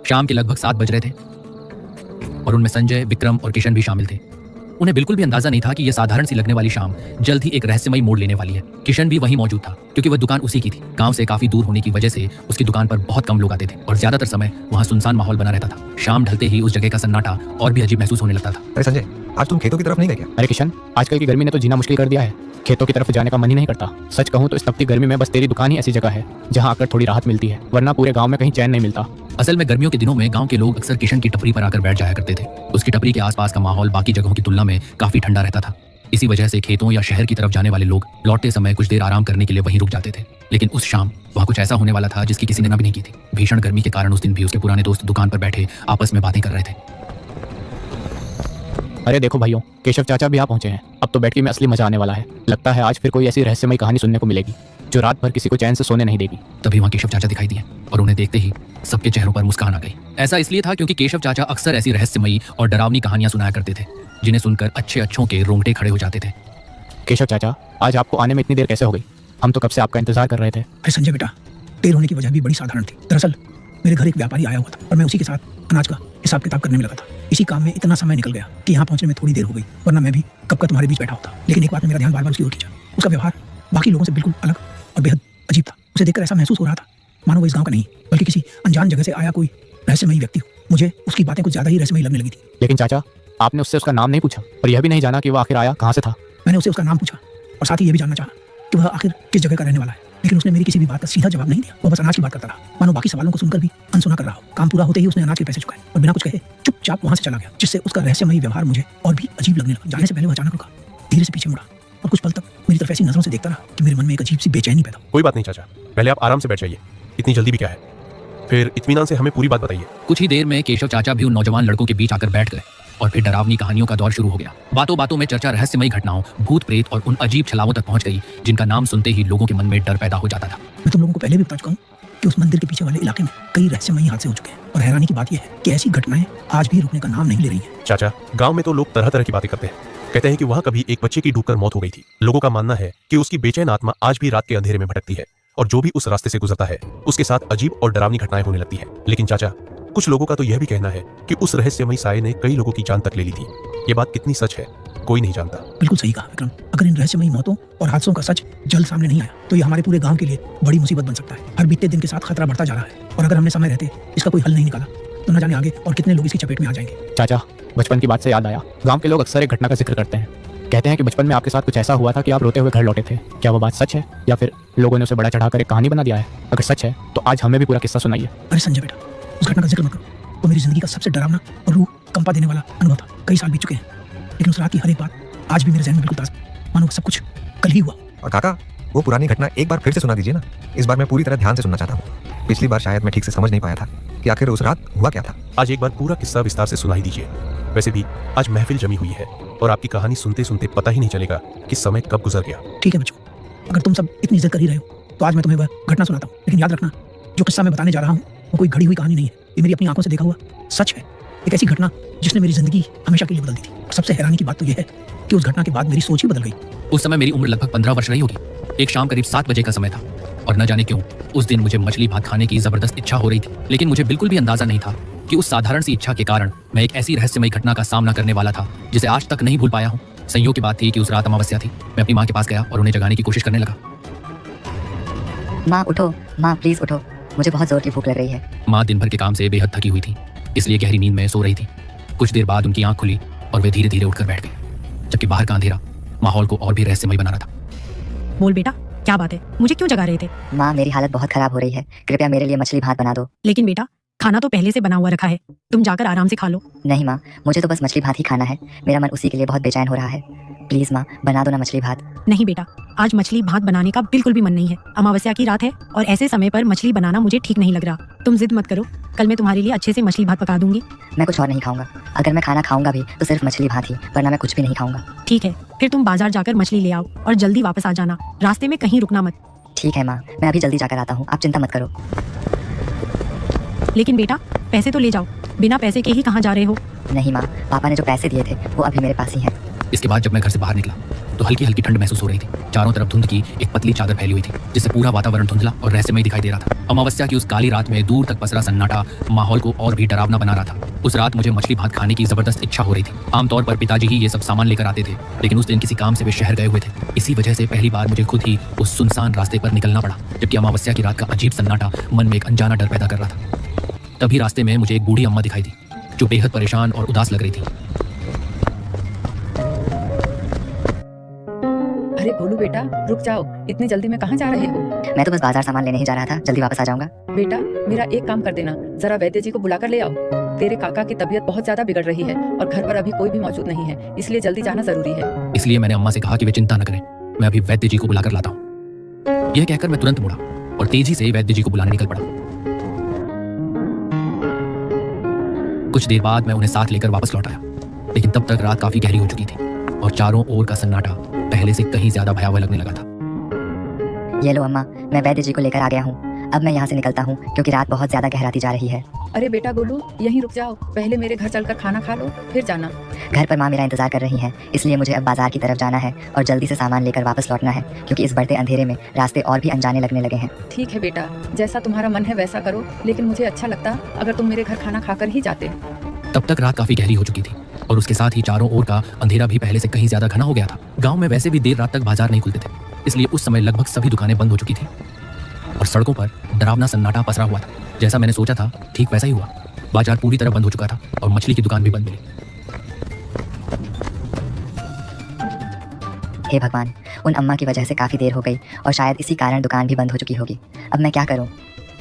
शाम के लगभग 7 बज रहे थे और उनमें संजय, विक्रम और किशन भी शामिल थे। उन्हें बिल्कुल भी अंदाजा नहीं था कि यह साधारण सी लगने वाली शाम जल्द ही एक रहस्यमयी मोड़ लेने वाली है। किशन भी वहीं मौजूद था क्योंकि वह दुकान उसी की थी। गांव से काफी दूर होने की वजह से उसकी दुकान पर बहुत कम लोग आते थे और ज्यादातर समय वहां सुनसान माहौल बना रहता था। शाम ढलते ही उस जगह का सन्नाटा और भी अजीब महसूस होने लगता था। अरे संजय, आज तुम खेतों की तरफ नहीं गए क्या? अरे किशन, आजकल की गर्मी ने तो जीना मुश्किल कर दिया है। खेतों की तरफ जाने का मन ही नहीं करता। सच कहूँ तो इस तपती गर्मी में बस तेरी दुकान ही ऐसी जगह है जहाँ आकर थोड़ी राहत मिलती है, वरना पूरे गांव में कहीं चैन नहीं मिलता। असल में गर्मियों के दिनों में गांव के लोग अक्सर किशन की टपरी पर आकर बैठ जाया करते थे। उसकी टपरी के आसपास का माहौल बाकी जगहों की तुलना में काफी ठंडा रहता था। इसी वजह से खेतों या शहर की तरफ जाने वाले लोग लौटते समय कुछ देर आराम करने के लिए वहीं रुक जाते थे। लेकिन उस शाम वहाँ कुछ ऐसा होने वाला था जिसकी किसी ने न भी नहीं की थी। भीषण गर्मी के कारण उस दिन भी उसके पुराने दोस्त दुकान पर बैठे आपस में बातें कर रहे थे। अरे देखो भाइयों, केशव चाचा भी आ पहुंचे हैं। अब तो बैठकी में असली मजा आने वाला है। लगता है आज फिर कोई ऐसी रहस्यमयी कहानी सुनने को मिलेगी जो रात भर किसी को चैन से सोने नहीं देगी। तभी वहाँ केशव चाचा दिखाई दिए और उन्हें देखते ही सबके चेहरों पर मुस्कान आ गई। ऐसा इसलिए था क्योंकि केशव चाचा अक्सर ऐसी रहस्यमयी और डरावनी कहानियां सुनाया करते थे जिन्हें सुनकर अच्छों के रोंगटे खड़े हो जाते थे। केशव चाचा, आज आपको आने में इतनी देर कैसे हो गई? हम तो कब से आपका इंतजार कर रहे थे। अरे संजय बेटा, देर होने की वजह भी बड़ी साधारण थी। दरअसल मेरे घर एक व्यापारी आया हुआ था और मैं उसी के साथ अनाज का हिसाब किताब करने में लगा था। इसी काम में इतना समय निकल गया कि यहाँ पहुंचने में थोड़ी देर हो गई, वरना मैं भी कब का तुम्हारे बीच बैठा होता। लेकिन एक बात में मेरा ध्यान बार बार उसकी ओर खींचा। उसका व्यवहार बाकी लोगों से बिल्कुल अलग और बेहद अजीब था। उसे देखकर ऐसा महसूस हो रहा था मानो वो इस गाँव का नहीं बल्कि किसी अनजान जगह से आया कोई रहस्यमयी व्यक्ति हो। मुझे उसकी बातें कुछ ज्यादा ही रहस्यमयी लगने लगी थी। लेकिन चाचा, आपने उससे उसका नाम नहीं पूछा और यह भी नहीं जाना कि वो आखिर आया कहाँ से था। मैंने उससे उसका नाम पूछा और साथ ही ये भी जानना चाहा कि वह आखिर किस जगह का रहने वाला है, लेकिन उसने मेरी किसी भी बात का सीधा जवाब नहीं दिया। वो बस अनाज की बात करता रहा, मानो बाकी सवालों को सुनकर भी अनसुना कर रहा हो। काम पूरा होते ही उसने अनाज के पैसे चुकाए और बिना कुछ कहे चुपचाप वहां से चला गया, जिससे उसका रहस्यमयी व्यवहार मुझे और भी अजीब लगने लगा। जाने से पहले वह अचानक रुका, धीरे से पीछे मुड़ा और कुछ पल तक मेरी तरफ ऐसी नजरों से देखता रहा कि मेरे मन में एक अजीब सी बेचैनी पैदा। कोई बात नहीं चाचा, पहले आप आराम से बैठ जाइए। इतनी जल्दी भी क्या है? फिर इत्मीनान से हमें पूरी बात बताइए। कुछ ही देर में केशव चाचा भी उन नौजवान लड़कों के बीच आकर बैठ गए और फिर डरावनी कहानियों का दौर शुरू हो गया। बातों बातों में चर्चा रहस्यमयी घटनाओं, भूत प्रेत और उन अजीब छलावों तक पहुंच गई जिनका नाम सुनते ही लोगों के मन में डर पैदा हो जाता था। मैं तुम लोगों को पहले भी बता चुका हूँ कि उस मंदिर के पीछे वाले इलाके में कई रहस्यमयी हादसे हो चुके हैं और हैरानी की बात यह है कि ऐसी घटनाएं आज भी रुकने का नाम नहीं ले रही हैं। चाचा, गांव में तो लोग तरह तरह की बातें करते हैं। कहते हैं कि वहाँ कभी एक बच्चे की डूबकर मौत हो गई थी। लोगों का मानना है कि उसकी बेचैन आत्मा आज भी रात के अंधेरे में भटकती है और जो भी उस रास्ते से गुजरता है उसके साथ अजीब और डरावनी घटनाएं होने लगती है। लेकिन चाचा, कुछ लोगों का तो यह भी कहना है कि उस रहस्यमयी साये ने कई लोगों की जान तक ले ली थी। ये बात कितनी सच है कोई नहीं जानता। बिल्कुल सही कहा विक्रम। अगर इन रहस्यमयी मौतों और हादसों का सच जल्द सामने नहीं आया तो ये हमारे पूरे गांव के लिए बड़ी मुसीबत बन सकता है। हर बीतते दिन के साथ खतरा बढ़ता जा रहा है और अगर हमने समय रहते इसका कोई हल नहीं निकाला तो न जाने आगे और कितने लोग इसकी चपेट में आ जाएंगे। चाचा, बचपन की बात से याद आया। गांव के लोग अक्सर एक घटना का जिक्र करते हैं। कहते हैं कि बचपन में आपके साथ कुछ ऐसा हुआ था कि आप रोते हुए घर लौटे थे। क्या वो बात सच है या फिर लोगों ने उसे बड़ा चढ़ाकर एक कहानी बना दिया है? अगर सच है तो आज हमें भी पूरा किस्सा सुनाइए। अरे संजय बेटा, उस घटना का जिक्र मत करो। वो मेरी जिंदगी का सबसे डरावना और रूह कंपा देने वाला अनुभव था। कई साल बीत चुके हैं लेकिन उस रात की हर एक बात आज भी मेरे ज़हन में बिल्कुल ताज़ा, मानो सब कुछ कल ही हुआ। और काका, वो पुरानी घटना एक बार फिर से सुना दीजिए ना। इस बार मैं पूरी तरह ध्यान से सुनना चाहता हूँ। पिछली बार शायद मैं ठीक से समझ नहीं पाया था कि आखिर उस रात हुआ क्या था। आज एक बार पूरा किस्सा विस्तार से सुनाई दीजिए। वैसे भी आज महफिल जमी हुई है और आपकी कहानी सुनते सुनते पता ही नहीं चलेगा कि समय कब गुजर गया। ठीक है बच्चों, अगर तुम सब इतनी इज्जत कर ही रहे हो तो आज मैं तुम्हें वह घटना सुनाता हूँ। लेकिन याद रखना, जो किस्सा मैं बताने जा रहा हूँ वो कोई घड़ी हुई कहानी नहीं है। ये मेरी अपनी आंखों से देखा हुआ सच है। एक ऐसी घटना जिसने मेरी जिंदगी हमेशा के लिए बदल दी थी। और सबसे हैरानी की बात तो यह है कि उस घटना के बाद मेरी सोच ही बदल गई। उस समय मेरी उम्र लगभग 15 वर्ष रही होगी। एक शाम करीब 7 बजे का समय था और न जाने क्यों उस दिन मुझे मछली भात खाने की जबरदस्त इच्छा हो रही थी। लेकिन मुझे बिल्कुल भी अंदाजा नहीं था कि उस साधारण सी इच्छा के कारण मैं एक ऐसी रहस्यमयी घटना का सामना करने वाला था जिसे आज तक नहीं भूल पाया हूँ। संयोग की बात थी कि उस रात अमावस्या थी। मैं अपनी माँ के पास गया और उन्हें जगाने की कोशिश करने लगा। माँ उठो, माँ प्लीज उठो, मुझे बहुत जोर की भूख लग रही है। माँ दिन भर के काम से बेहद थकी हुई थी, इसलिए गहरी नींद में सो रही थी। कुछ देर बाद उनकी आंख खुली और वे धीरे धीरे उठकर बैठ गई, जबकि बाहर का अंधेरा माहौल को और भी रहस्यमय बना रहा था। बोल बेटा, क्या बात है? मुझे क्यों जगा रहे थे? माँ, मेरी हालत बहुत खराब हो रही है, कृपया मेरे लिए मछली भात बना दो। लेकिन बेटा, खाना तो पहले से बना हुआ रखा है, तुम जाकर आराम से खा लो। नहीं माँ, मुझे तो बस मछली भात ही खाना है। मेरा मन उसी के लिए बहुत बेचैन हो रहा है। प्लीज माँ, बना दो ना मछली भात। नहीं बेटा, आज मछली भात बनाने का बिल्कुल भी मन नहीं है। अमावस्या की रात है और ऐसे समय पर मछली बनाना मुझे ठीक नहीं लग रहा। तुम जिद मत करो, कल मैं तुम्हारे लिए अच्छे से मछली भात पका दूंगी। मैं कुछ और नहीं खाऊंगा। अगर मैं खाना खाऊंगा भी तो सिर्फ मछली भात ही, वरना मैं कुछ भी नहीं खाऊंगा। ठीक है, फिर तुम बाजार जाकर मछली ले आओ और जल्दी वापस आ जाना। रास्ते में कहीं रुकना मत। ठीक है माँ, मैं अभी जल्दी जाकर आता हूँ, आप चिंता मत करो। लेकिन बेटा, पैसे तो ले जाओ। बिना पैसे के ही कहाँ जा रहे हो? नहीं माँ, पापा ने जो पैसे दिए थे वो अभी मेरे पास ही हैं। इसके बाद जब मैं घर से बाहर निकला तो हल्की हल्की ठंड महसूस हो रही थी। चारों तरफ धुंध की एक पतली चादर फैली हुई थी, जिससे पूरा वातावरण धुंधला और रहस्यमय दिखाई दे रहा था। अमावस्या की उस काली रात में दूर तक पसरा सन्नाटा माहौल को और भी डरावना बना रहा था। उस रात मुझे मछली भात खाने की जबरदस्त इच्छा हो रही थी। आमतौर पर पिताजी ही ये सब सामान लेकर आते थे, लेकिन उस दिन किसी काम से वे शहर गए हुए थे। इसी वजह से पहली बार मुझे खुद ही उस सुनसान रास्ते पर निकलना पड़ा, जबकि अमावस्या की रात का अजीब सन्नाटा मन में एक अनजाना डर पैदा कर रहा था। तभी रास्ते में मुझे एक बूढ़ी अम्मा दिखाई दी, जो बेहद परेशान और उदास लग रही थी। अरे गोलू बेटा, रुक जाओ, इतनी जल्दी में कहाँ जा रहे हो? मैं तो बस बाजार सामान लेने ही जा रहा था, जल्दी वापस आ जाऊंगा। बेटा, मेरा एक काम कर देना, जरा वैद्य जी को बुला कर ले आओ। तेरे काका की तबीयत बहुत ज्यादा बिगड़ रही है और घर पर अभी कोई भी मौजूद नहीं है, इसलिए जल्दी जाना जरूरी है। इसलिए मैंने अम्मा से कहा कि वे चिंता न करें, मैं अभी वैद्य जी को बुलाकर लाता हूँ। यह कहकर मैं तुरंत मुड़ा और तेजी से वैद्य जी को बुलाने निकल पड़ा। कुछ देर बाद मैं उन्हें साथ लेकर वापस लौट आया, लेकिन तब तक रात काफी गहरी हो चुकी थी और चारों ओर का सन्नाटा पहले से कहीं ज्यादा भयावह लगने लगा था। ये लो अम्मा, मैं वैद्य जी को लेकर आ गया हूँ। अब मैं यहाँ से निकलता हूँ क्योंकि रात बहुत ज्यादा गहराती जा रही है। अरे बेटा गोलू, यहीं रुक जाओ, पहले मेरे घर चलकर खाना खा लो, फिर जाना। घर पर माँ मेरा इंतजार कर रही है, इसलिए मुझे अब बाजार की तरफ जाना है और जल्दी से सामान लेकर वापस लौटना है, क्योंकि इस बढ़ते अंधेरे में रास्ते और भी अनजाने लगने लगे हैं। ठीक है बेटा, जैसा तुम्हारा मन है वैसा करो, लेकिन मुझे अच्छा लगता अगर तुम मेरे घर खाना खाकर ही जाते। तब तक रात काफी गहरी हो चुकी थी और उसके साथ ही चारों ओर का अंधेरा भी पहले से कहीं ज्यादा घना हो गया था। गांव में वैसे भी देर रात तक बाजार नहीं खुलते थे, इसलिए उस समय लगभग सभी दुकानें बंद हो चुकी थी और सड़कों पर डरावना सन्नाटा पसरा हुआ था। जैसा मैंने सोचा था ठीक वैसा ही हुआ। बाजार पूरी तरह बंद हो चुका था और मछली की दुकान भी बंद मिली। हे भगवान, उन अम्मा की वजह से काफी देर हो गई और शायद इसी कारण दुकान भी बंद हो चुकी होगी। अब मैं क्या करूं?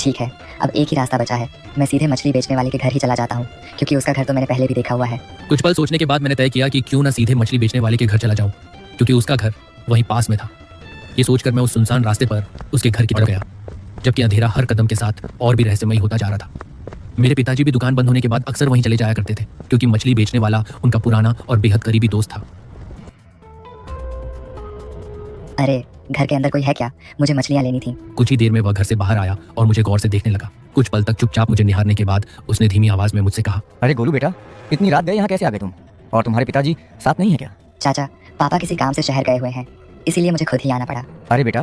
ठीक है, अब एक ही रास्ता बचा है, मैं सीधे मछली बेचने वाले के घर ही चला जाता हूँ, क्योंकि उसका घर तो मैंने पहले भी देखा हुआ है। कुछ पल सोचने के बाद मैंने तय किया कि क्यों ना सीधे मछली बेचने वाले के घर चला जाऊं, क्योंकि उसका घर वहीं पास में था। ये सोचकर मैं उस सुनसान रास्ते पर उसके घर की तरफ गया, जबकि अंधेरा हर कदम के साथ और भी रहस्यमयी होता जा रहा था। मेरे पिताजी भी दुकान बंद होने के बाद अक्सर वहीं चले जाया करते थे, क्योंकि मछली बेचने वाला उनका पुराना और बेहद करीबी दोस्त था। अरे, घर के अंदर कोई है क्या? मुझे मछलियाँ लेनी थी। कुछ ही देर में वह घर से बाहर आया और मुझे गौर से देखने लगा। कुछ पल तक चुपचाप मुझे निहारने के बाद उसने धीमी आवाज में मुझसे कहा, अरे गोलू बेटा, इतनी रात गए यहाँ कैसे आ गए तुम? और तुम्हारे पिताजी साथ नहीं है क्या? चाचा, पापा किसी काम से शहर गए हुए हैं, इसीलिए मुझे खुद ही आना पड़ा। अरे बेटा,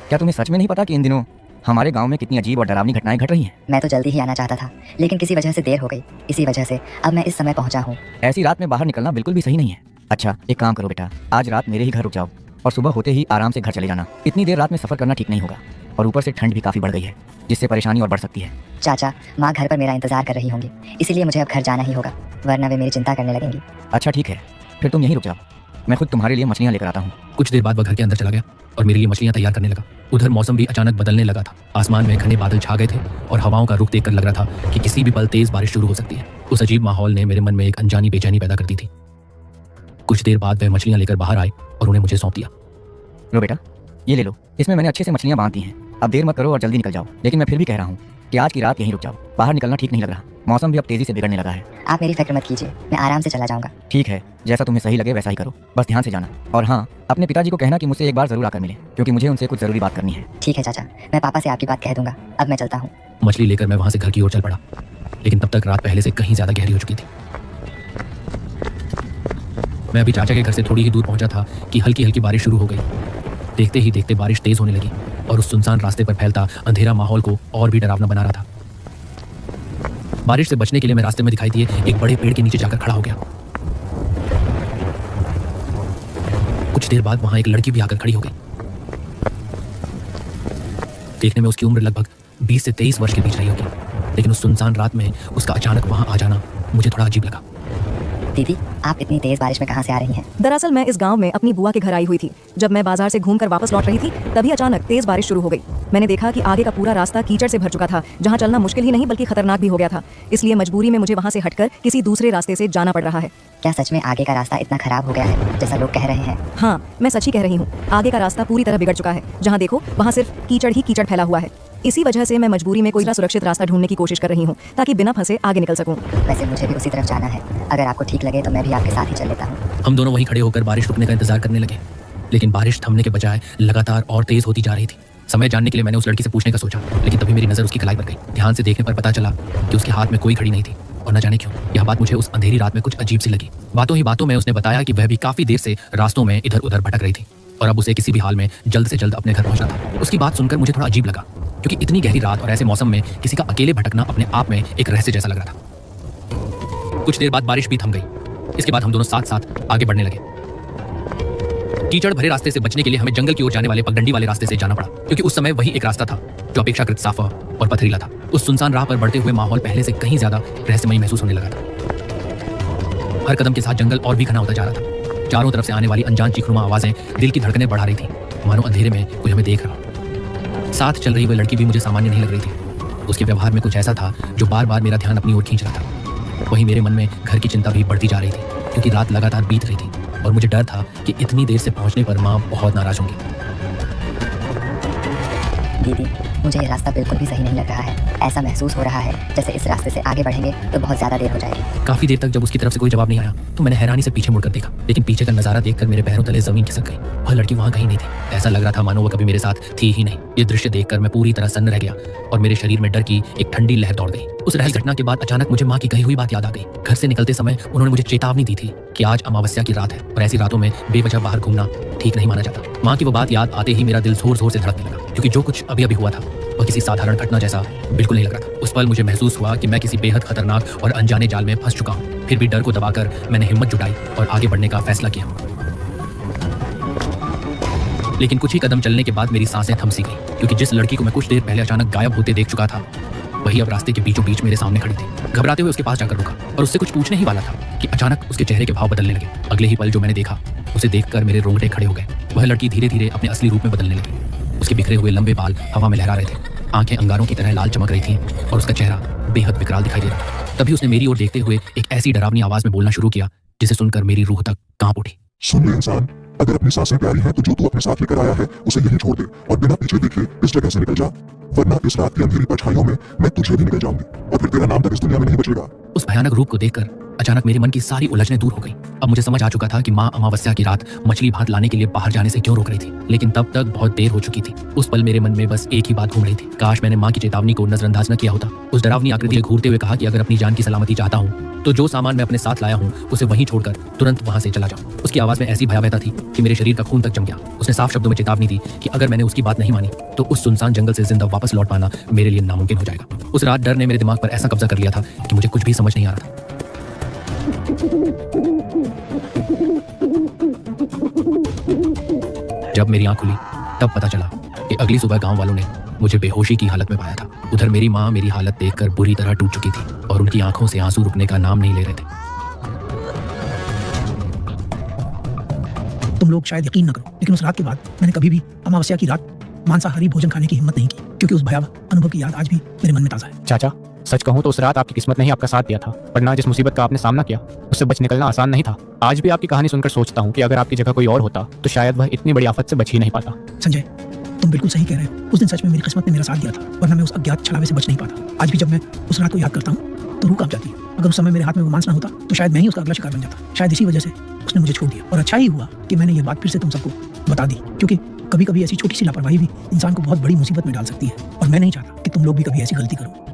क्या तुम्हें सच में नहीं पता कि इन दिनों हमारे गांव में कितनी अजीब और डरावनी घटनाएं घट रही हैं? मैं तो जल्दी ही आना चाहता था, लेकिन किसी वजह से देर हो गई। इसी वजह से अब मैं इस समय पहुंचा हूँ। ऐसी रात में बाहर निकलना बिल्कुल भी सही नहीं है। अच्छा, एक काम करो बेटा, आज रात मेरे ही घर रुक जाओ और सुबह होते ही आराम से घर चले जाना। इतनी देर रात में सफर करना ठीक नहीं होगा और ऊपर से ठंड भी काफी बढ़ गई है, जिससे परेशानी और बढ़ सकती है। चाचा, माँ घर पर मेरा इंतजार कर रही होंगी, इसीलिए मुझे अब घर जाना ही होगा, वरना वे मेरी चिंता करने लगेंगी। अच्छा ठीक है, फिर तुम यहीं रुक जाओ, मैं खुद तुम्हारे लिए मछलियाँ लेकर आता हूँ। कुछ देर बाद वह घर के अंदर चला गया और मेरे लिए मछलियां तैयार करने लगा। उधर मौसम भी अचानक बदलने लगा था। आसमान में घने बादल छा गए थे और हवाओं का रुख देखकर लग रहा था कि किसी भी पल तेज बारिश शुरू हो सकती है। उस अजीब माहौल ने मेरे मन में एक अनजानी बेचैनी पैदा कर दी थी। कुछ देर बाद वह मछलियां लेकर बाहर आए और उन्हें मुझे सौंप दिया। लो बेटा, ये ले लो, इसमें मैंने अच्छे से मछलियाँ बांध दी हैं। अब देर मत करो और जल्दी निकल जाओ। लेकिन मैं फिर भी कह रहा हूँ कि आज की रात यहीं रुक जाओ, बाहर निकलना ठीक नहीं लग रहा। मौसम भी अब तेजी से बिगड़ने लगा है। आप मेरी फिक्र मत कीजिए, मैं आराम से चला जाऊंगा। ठीक है, जैसा तुम्हें सही लगे वैसा ही करो, बस ध्यान से जाना। और हाँ, अपने पिताजी को कहना कि मुझसे एक बार जरूर आकर मिले, क्योंकि मुझे उनसे कुछ जरूरी बात करनी है। ठीक है चाचा, मैं पापा से आपकी बात कह दूंगा। अब मैं चलता हूँ। मछली लेकर मैं वहां से घर की ओर चल पड़ा, लेकिन तब तक रात पहले से कहीं ज्यादा गहरी हो चुकी थी। मैं अभी चाचा के घर से थोड़ी ही दूर पहुंचा था कि हल्की हल्की बारिश शुरू हो गई। देखते ही देखते बारिश तेज होने लगी और उस सुनसान रास्ते पर फैलता अंधेरा माहौल को और भी डरावना बना रहा था। बारिश से बचने के लिए मैं रास्ते में दिखाई दिए एक बड़े पेड़ के नीचे जाकर खड़ा हो गया। कुछ देर बाद वहां एक लड़की भी आकर खड़ी हो गई। देखने में उसकी उम्र लगभग 20 से 23 वर्ष के बीच रही होगी, लेकिन उस सुनसान रात में उसका अचानक वहां आ जाना मुझे थोड़ा अजीब लगा। दीदी, आप इतनी तेज बारिश में कहाँ से आ रही हैं? दरअसल मैं इस गांव में अपनी बुआ के घर आई हुई थी। जब मैं बाजार से घूमकर वापस लौट रही थी, तभी अचानक तेज बारिश शुरू हो गई। मैंने देखा कि आगे का पूरा रास्ता कीचड़ से भर चुका था, जहां चलना मुश्किल ही नहीं बल्कि खतरनाक भी हो गया था। इसलिए मजबूरी में मुझे वहां से हटकर किसी दूसरे रास्ते से जाना पड़ रहा है। क्या सच में आगे का रास्ता इतना खराब हो गया है जैसा लोग कह रहे हैं? हाँ, मैं सच ही कह रही हूँ। आगे का रास्ता पूरी तरह बिगड़ चुका है। जहाँ देखो वहाँ सिर्फ कीचड़ ही कीचड़ फैला हुआ है। इसी वजह से मैं मजबूरी में कोई सुरक्षित रास्ता ढूंढने की कोशिश कर रही हूँ, ताकि बिना फंसे आगे निकल सकूँ। वैसे मुझे भी उसी तरफ जाना है, अगर आपको ठीक लगे तो मैं भी आपके साथ ही चल लेता हूँ। हम दोनों वहीं खड़े होकर बारिश रुकने का इंतजार करने लगे, लेकिन बारिश थमने के बजाय लगातार और तेज होती जा रही थी। समय जानने के लिए मैंने उस लड़की से पूछने का सोचा, लेकिन तभी मेरी नजर उसकी कलाई पर गई। ध्यान से देखने पर पता चला कि उसके हाथ में कोई घड़ी नहीं थी और न जाने क्यों यह बात मुझे उस अंधेरी रात में कुछ अजीब सी लगी। बातों ही बातों में उसने बताया कि वह भी काफी देर से रास्तों में इधर उधर भटक रही थी और अब उसे किसी भी हाल में जल्द से जल्द अपने घर पहुंचना था। उसकी बात सुनकर मुझे थोड़ा अजीब लगा, क्योंकि इतनी गहरी रात और ऐसे मौसम में किसी का अकेले भटकना अपने आप में एक रहस्य जैसा लग रहा था। कुछ देर बाद बारिश भी थम गई। इसके बाद हम दोनों साथ साथ आगे बढ़ने लगे। कीचड़ भरे रास्ते से बचने के लिए हमें जंगल की ओर जाने वाले पगडंडी वाले रास्ते से जाना पड़ा, क्योंकि उस समय वही एक रास्ता था जो अपेक्षाकृत साफ और पथरीला था। उस सुनसान राह पर बढ़ते हुए माहौल पहले से कहीं ज्यादा रहस्यमयी महसूस होने लगा था। हर कदम के साथ जंगल और भी घना होता जा रहा था। चारों तरफ से आने वाली अनजान चीखनुमा आवाजें दिल की धड़कनें बढ़ा रही थी, मानो अंधेरे में कोई हमें देख रहा। साथ चल रही वह लड़की भी मुझे सामान्य नहीं लग रही थी। उसके व्यवहार में कुछ ऐसा था जो बार बार मेरा ध्यान अपनी ओर खींच रहा था। वहीं मेरे मन में घर की चिंता भी बढ़ती जा रही थी, क्योंकि रात लगातार बीत रही थी और मुझे डर था कि इतनी देर से पहुंचने पर माँ बहुत नाराज होंगी। दीदी, मुझे ये रास्ता बिल्कुल भी सही नहीं लग रहा है। ऐसा महसूस हो रहा है जैसे इस रास्ते से आगे बढ़ेंगे तो बहुत ज़्यादा देर हो जाएगी। काफी देर तक जब उसकी तरफ से कोई जवाब नहीं आया तो मैंने हैरानी से पीछे मुड़कर देखा, लेकिन पीछे का नजारा देखकर मेरे पैरों तले जमीन खिसक गई। वह लड़की वहां कहीं नहीं थी। ऐसा लग रहा था मानो वह कभी मेरे साथ थी ही नहीं। ये दृश्य देखकर मैं पूरी तरह सन्न रह गया और मेरे शरीर में डर की एक ठंडी लहर दौड़ गई। उस रहस्य घटना के बाद अचानक मुझे माँ की कही हुई बात याद आ गई। घर से निकलते समय उन्होंने मुझे चेतावनी दी थी कि आज अमावस्या की रात है और ऐसी रातों में बेवजह बाहर घूमना ठीक नहीं माना जाता। माँ की वो बात याद आते ही मेरा दिल जोर जोर से धड़कने लगा, क्योंकि जो कुछ अभी अभी हुआ था वह किसी साधारण घटना जैसा बिल्कुल नहीं लग रहा था। उस पल मुझे महसूस हुआ कि मैं किसी बेहद खतरनाक और अनजाने जाल में फंस चुका हूँ। फिर भी डर को दबाकर मैंने हिम्मत जुटाई और आगे बढ़ने का फैसला किया। लेकिन कुछ ही कदम चलने के बाद मेरी सांसें थम सी गई, क्योंकि जिस लड़की को मैं कुछ देर पहले अचानक गायब होते देख चुका था वही अब रास्ते के बीचों बीच मेरे सामने खड़ी थी। घबराते हुए उसके पास जाकर रुका और उससे कुछ पूछने ही वाला था कि अचानक उसके चेहरे के भाव बदलने लगे। अगले ही पल जो मैंने देखा उसे देखकर मेरे रोंगटे खड़े हो गए। वह लड़की धीरे धीरे अपने असली रूप में बदलने लगी। उसके बिखरे हुए लंबे बाल हवा में लहरा रहे थे, आंखें अंगारों की तरह लाल चमक रही थीं और उसका चेहरा बेहद विकराल दिखाई दे रहा था। तभी उसने मेरी ओर देखते हुए एक ऐसी डरावनी आवाज में बोलना शुरू किया जिसे सुनकर मेरी रूह तक कांप उठी। सुन ले इंसान, अगर अपनी सांसें प्यारी हैं तो जो तू अपने साथ लेकर आया है उसे यहीं छोड़ दे और बिना पीछे देखे इस जगह से निकल जा, वरना इस रात की अंधेरी परछाइयों में मैं तुझे भी निकल जाऊंगी और फिर तेरा नाम तक इस दुनिया में नहीं बचेगा। उस भयानक रूप को देखकर अचानक मेरे मन की सारी उलझनें दूर हो गई। अब मुझे समझ आ चुका था कि माँ अमावस्या की रात मछली भात लाने के लिए बाहर जाने से क्यों रोक रही थी, लेकिन तब तक बहुत देर हो चुकी थी। उस पल मेरे मन में बस एक ही बात घूम रही थी, काश मैंने माँ की चेतावनी को नजरअंदाज न किया होता। उस डरावनी आकृति ने घूरते हुए कहा कि अगर अपनी जान की सलामती चाहता हूँ तो जो सामान मैं अपने साथ लाया हूँ उसे वहीं छोड़कर तुरंत वहां से चला जाऊँ। उसकी आवाज में ऐसी भयावहता थी कि मेरे शरीर का खून तक जम गया। उसने साफ शब्दों में चेतावनी दी कि अगर मैंने उसकी बात नहीं मानी तो उस सुनसान जंगल से जिंदा वापस लौट पाना मेरे लिए नामुमकिन हो जाएगा। उस रात डर ने मेरे दिमाग पर ऐसा कब्जा कर लिया था कि मुझे कुछ भी समझ नहीं आ रहा था। जब मेरी आंख खुली तब पता चला कि अगली सुबह गांव वालों ने मुझे बेहोशी की हालत में पाया था। उधर मेरी माँ मेरी हालत देखकर बुरी तरह टूट चुकी थी और उनकी आंखों से आंसू रुकने का नाम नहीं ले रहे थे। तुम लोग शायद यकीन न करो, लेकिन उस रात के बाद मैंने कभी भी अमावस्या की रात मांसाहारी भोजन खाने की हिम्मत नहीं की, क्योंकि उस भयावह अनुभव की याद आज भी मेरे मन में ताज़ा है। चाचा, सच कहूँ तो उस रात आपकी किस्मत ने ही आपका साथ दिया था, वरना जिस मुसीबत का आपने सामना किया उससे बच निकलना आसान नहीं था। आज भी आपकी कहानी सुनकर सोचता हूँ कि अगर आपकी जगह कोई और होता तो शायद वह इतनी बड़ी आफत से बच ही नहीं पाता। संजय, तुम बिल्कुल सही कह रहे हो। उस दिन सच में मेरी किस्मत ने मेरा साथ दिया था, वरना मैं उस अज्ञात छलावे से बच नहीं पाता। आज भी जब मैं उस रात को याद करता हूँ तो रूह कांप जाती है। अगर उस समय मेरे हाथ में वो मांस न होता तो शायद मैं ही उसका अगला शिकार बन जाता। शायद इसी वजह से उसने मुझे छोड़ दिया, और अच्छा ही हुआ कि मैंने ये बात फिर से तुम सबको बता दी, क्योंकि कभी कभी ऐसी छोटी सी लापरवाही भी इंसान को बहुत बड़ी मुसीबत में डाल सकती है, और मैं नहीं चाहता कि तुम लोग भी कभी ऐसी गलती करो।